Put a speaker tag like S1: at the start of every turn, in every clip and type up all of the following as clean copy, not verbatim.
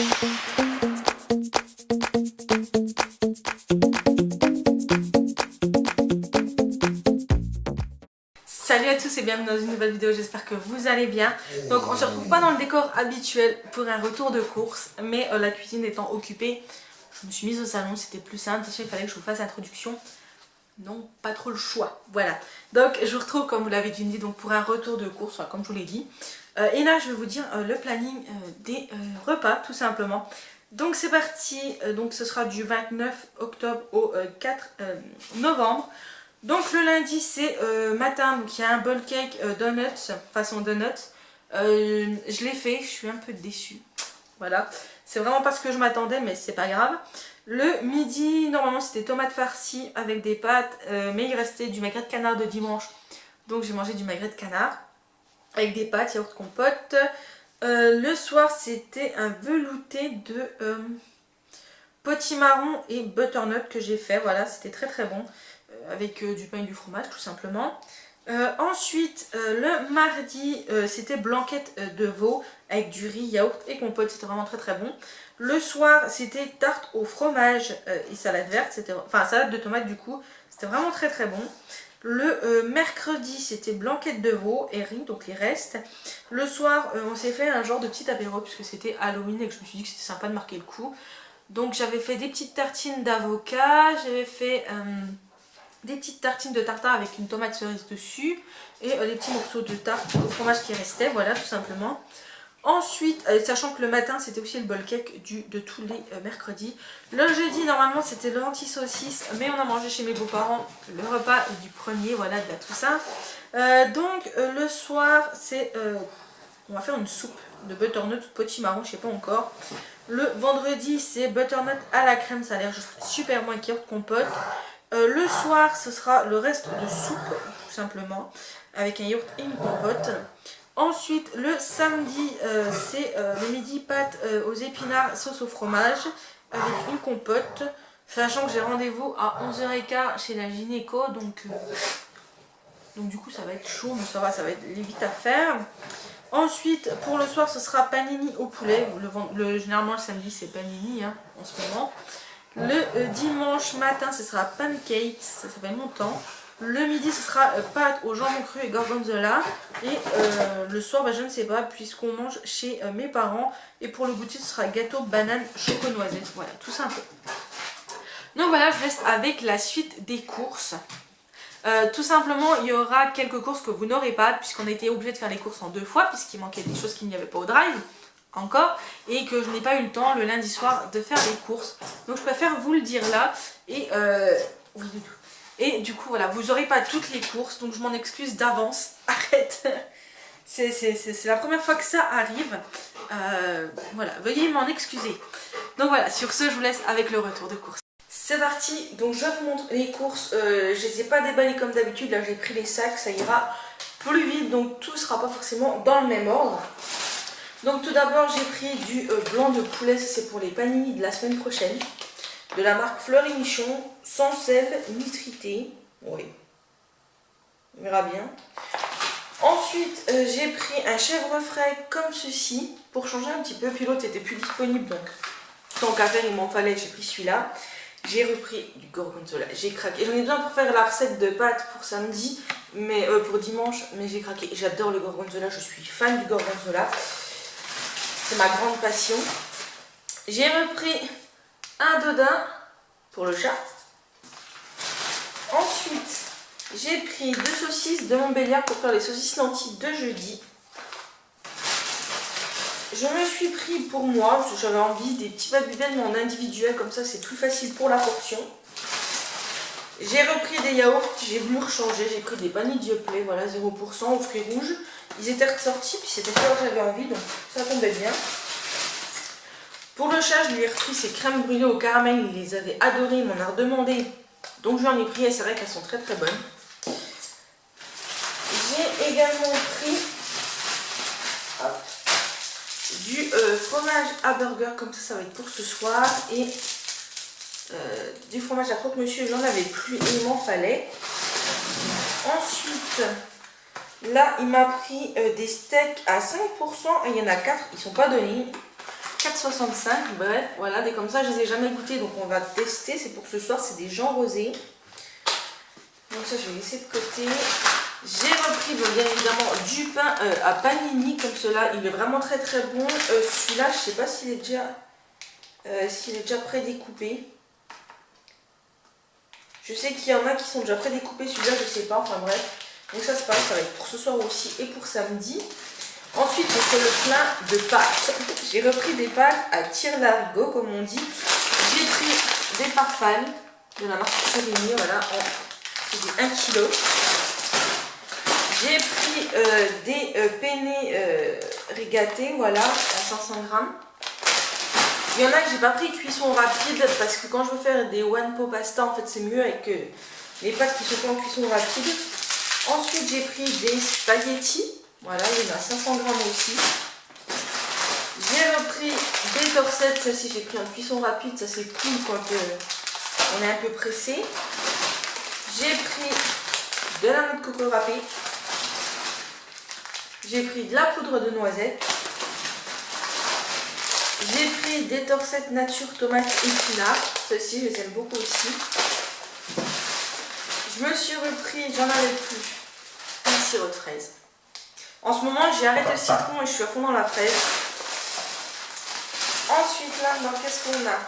S1: Salut à tous et bienvenue dans une nouvelle vidéo, j'espère que vous allez bien. Donc on se retrouve pas dans le décor habituel pour un retour de course, mais la cuisine étant occupée, je me suis mise au salon, c'était plus simple, parce qu'il fallait que je vous fasse l'introduction. Non, pas trop le choix, voilà. Donc je vous retrouve comme vous l'avez dit donc pour un retour de course, enfin comme je vous l'ai dit. Et là je vais vous dire le planning des repas tout simplement. Donc c'est parti, donc ce sera du 29 octobre au 4 novembre. Donc le lundi c'est matin, donc il y a un bowl cake donuts, façon donuts. Je l'ai fait, je suis un peu déçue. Voilà, c'est vraiment pas ce que je m'attendais mais c'est pas grave. Le midi, normalement c'était tomates farcies avec des pâtes, mais il restait du magret de canard de dimanche. Donc j'ai mangé du magret de canard avec des pâtes, yaourt compote. Le soir c'était un velouté de potimarron et butternut que j'ai fait, voilà c'était très très bon. Avec du pain et du fromage tout simplement. Ensuite le mardi c'était blanquette de veau avec du riz, yaourt et compote, c'était vraiment très très bon. Le soir c'était tarte au fromage et salade verte, enfin salade de tomate du coup, c'était vraiment très très bon. Le mercredi c'était blanquette de veau et riz, donc les restes. Le soir on s'est fait un genre de petit apéro puisque c'était Halloween et que je me suis dit que c'était sympa de marquer le coup. Donc j'avais fait des petites tartines d'avocat, j'avais fait des petites tartines de tartare avec une tomate cerise dessus et des petits morceaux de tarte au fromage qui restaient, voilà tout simplement. Ensuite, sachant que le matin c'était aussi le bowl cake de tous les mercredis. Le jeudi normalement c'était le lentilles-saucisse, mais on a mangé chez mes beaux-parents le repas du premier, voilà, de la Toussaint. Donc le soir c'est on va faire une soupe de butternut potimarron, je sais pas encore. Le vendredi c'est butternut à la crème, ça a l'air juste super bon avec yaourt compote. Le soir ce sera le reste de soupe tout simplement avec un yaourt et une compote. Ensuite le samedi c'est le midi pâtes aux épinards sauce au fromage avec une compote, sachant que j'ai rendez-vous à 11h15 chez la gynéco, donc du coup ça va être chaud mais ça va être vite à faire. Ensuite pour le soir ce sera panini au poulet, généralement le samedi c'est panini hein, en ce moment. Le dimanche matin ce sera pancakes, ça fait longtemps. Le midi ce sera pâtes au jambon cru et gorgonzola. Et le soir je ne sais pas puisqu'on mange chez mes parents. Et pour le goûter ce sera gâteau banane choco noisette, voilà tout simple. Donc voilà, je reste avec la suite des courses. Tout simplement il y aura quelques courses que vous n'aurez pas puisqu'on a été obligé de faire les courses en 2 fois puisqu'il manquait des choses qu'il n'y avait pas au drive encore et que je n'ai pas eu le temps le lundi soir de faire les courses, donc je préfère vous le dire là. Et du coup voilà, vous n'aurez pas toutes les courses donc je m'en excuse d'avance. Arrête, c'est la première fois que ça arrive, voilà, veuillez m'en excuser. Donc voilà, sur ce je vous laisse avec le retour de course. C'est parti, donc je vous montre les courses. Je les ai pas déballées comme d'habitude, là j'ai pris les sacs, ça ira plus vite donc tout sera pas forcément dans le même ordre. Donc tout d'abord j'ai pris du blanc de poulet, c'est pour les panini de la semaine prochaine, de la marque Fleur et Michon, sans sel, nitrité, oui, on verra bien. Ensuite j'ai pris un chèvre frais comme ceci, pour changer un petit peu, puis l'autre était plus disponible, donc tant qu'à faire il m'en fallait, j'ai pris celui-là. J'ai repris du gorgonzola, j'ai craqué, j'en ai besoin pour faire la recette de pâtes pour samedi, mais pour dimanche, mais j'ai craqué, j'adore le gorgonzola, je suis fan du gorgonzola. C'est ma grande passion. J'ai repris un dodin pour le chat. Ensuite, j'ai pris 2 saucisses de Montbéliard pour faire les saucisses lentilles de jeudi. Je me suis pris pour moi, parce que j'avais envie, des petits babybel mais en individuel, comme ça c'est plus facile pour la portion. J'ai repris des yaourts, j'ai voulu rechanger, j'ai pris des vanilles Yoplait, voilà 0% aux fruits rouges. Ils étaient ressortis, puis c'était ça que j'avais envie, donc ça tombait bien. Pour le chat, je lui ai repris ces crèmes brûlées au caramel, il les avait adorées, il m'en a redemandé. Donc je lui en ai pris et c'est vrai qu'elles sont très très bonnes. J'ai également pris du fromage à burger, comme ça va être pour ce soir. Et du fromage à croque-monsieur, j'en avais plus et il m'en fallait. Ensuite, là il m'a pris des steaks à 5% et il y en a 4, ils sont pas donnés. 4,65. Bref, voilà, des comme ça, je les ai jamais goûtés, donc on va tester. C'est pour ce soir, c'est des Jean Rosés. Donc ça, je vais laisser de côté. J'ai repris bien évidemment du pain à panini comme cela. Il est vraiment très très bon. Celui-là, je sais pas s'il est déjà prédécoupé. Je sais qu'il y en a qui sont déjà prédécoupés. Celui-là, je sais pas. Enfin bref. Donc ça, c'est pareil. Ça va être pour ce soir aussi et pour samedi. Ensuite, on fait le plein de pâtes. J'ai repris des pâtes à tire-larigot, comme on dit. J'ai pris des farfales de la marque Périgny. Voilà, c'est 1 kg. J'ai pris des penne rigatées, voilà, à 500 grammes. Il y en a que j'ai pas pris cuisson rapide parce que quand je veux faire des one pot pasta, en fait, c'est mieux avec les pâtes qui sont pas en cuisson rapide. Ensuite, j'ai pris des spaghettis. Voilà, il y en a 500 grammes aussi. J'ai repris des torsettes. Celle-ci, j'ai pris en cuisson rapide. Ça, c'est cool quand on est un peu pressé. J'ai pris de la noix de coco râpée. J'ai pris de la poudre de noisette. J'ai pris des torsettes nature tomates épinards. Celles-ci, je les aime beaucoup aussi. Je me suis repris, j'en avais plus, un sirop de fraise. En ce moment, j'ai arrêté le citron et je suis à fond dans la fraise. Ensuite, là, qu'est-ce qu'on a?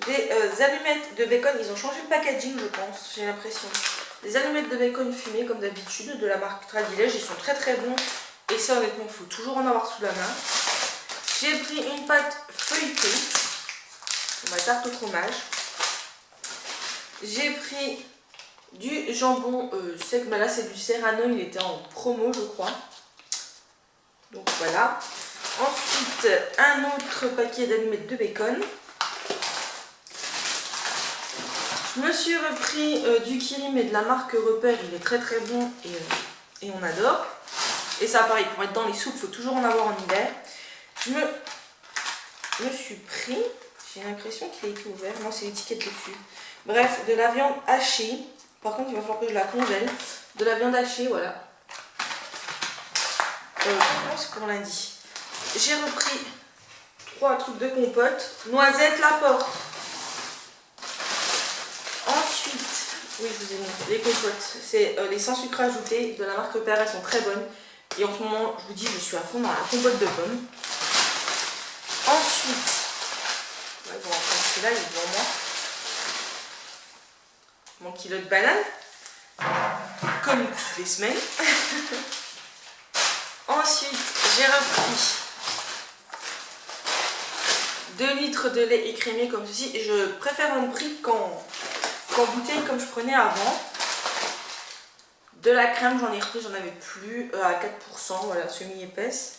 S1: Des allumettes de bacon. Ils ont changé le packaging, je pense, j'ai l'impression. Des allumettes de bacon fumées, comme d'habitude, de la marque Tradilège. Ils sont très très bons. Et ça, honnêtement, il faut toujours en avoir sous la main. J'ai pris une pâte feuilletée pour ma tarte au fromage. J'ai pris du jambon sec. Mais là, c'est du Serrano. Il était en promo, je crois. Donc voilà. Ensuite, un autre paquet d'allumettes de bacon. Je me suis repris du Kiri, mais de la marque Repère. Il est très très bon et on adore. Et ça, pareil, pour mettre dans les soupes, il faut toujours en avoir en hiver. Je me suis pris, j'ai l'impression qu'il a été ouvert. Non, c'est l'étiquette dessus. Bref, de la viande hachée. Par contre, il va falloir que je la congèle. De la viande hachée, voilà. Je pense pour lundi. J'ai repris 3 trucs de compote. Noisette la porte. Ensuite, oui, je vous ai montré les compotes. C'est les sans sucre ajouté de la marque Repère. Elles sont très bonnes. Et en ce moment, je vous dis, je suis à fond dans la compote de pommes. Ensuite, ouais, bon, celui-là, il est devant moi. Mon kilo de banane, comme toutes les semaines. Ensuite, j'ai repris 2 litres de lait écrémé comme ceci. Et je préfère en prix qu'en bouteille comme je prenais avant. De la crème, j'en ai repris, j'en avais plus à 4%, voilà, semi-épaisse.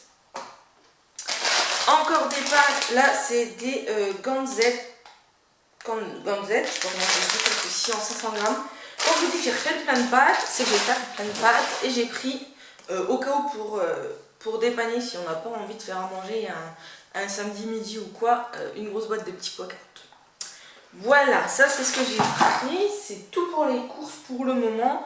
S1: Encore des pâtes, là c'est des ganzettes, je sais pas comment je dis, ceci en 500 grammes. Quand je vous dis que j'ai refait le plein de pâtes, c'est que j'ai fait plein de pâtes et j'ai pris au cas où pour dépanner si on n'a pas envie de faire à manger un samedi midi ou quoi, une grosse boîte de petits pois carottes. Voilà, ça c'est ce que j'ai pris, c'est tout pour les courses pour le moment.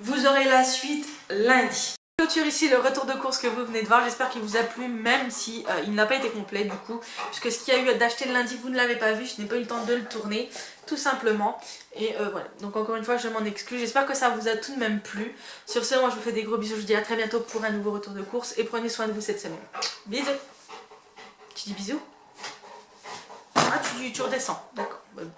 S1: Vous aurez la suite lundi. Je clôture ici le retour de course que vous venez de voir. J'espère qu'il vous a plu, même si il n'a pas été complet du coup. Puisque ce qu'il y a eu d'acheter le lundi, vous ne l'avez pas vu. Je n'ai pas eu le temps de le tourner, tout simplement. Et voilà. Donc encore une fois, je m'en excuse. J'espère que ça vous a tout de même plu. Sur ce, moi je vous fais des gros bisous. Je vous dis à très bientôt pour un nouveau retour de course. Et prenez soin de vous cette semaine. Bisous. Tu dis bisous? Ah, tu redescends. D'accord. Bon,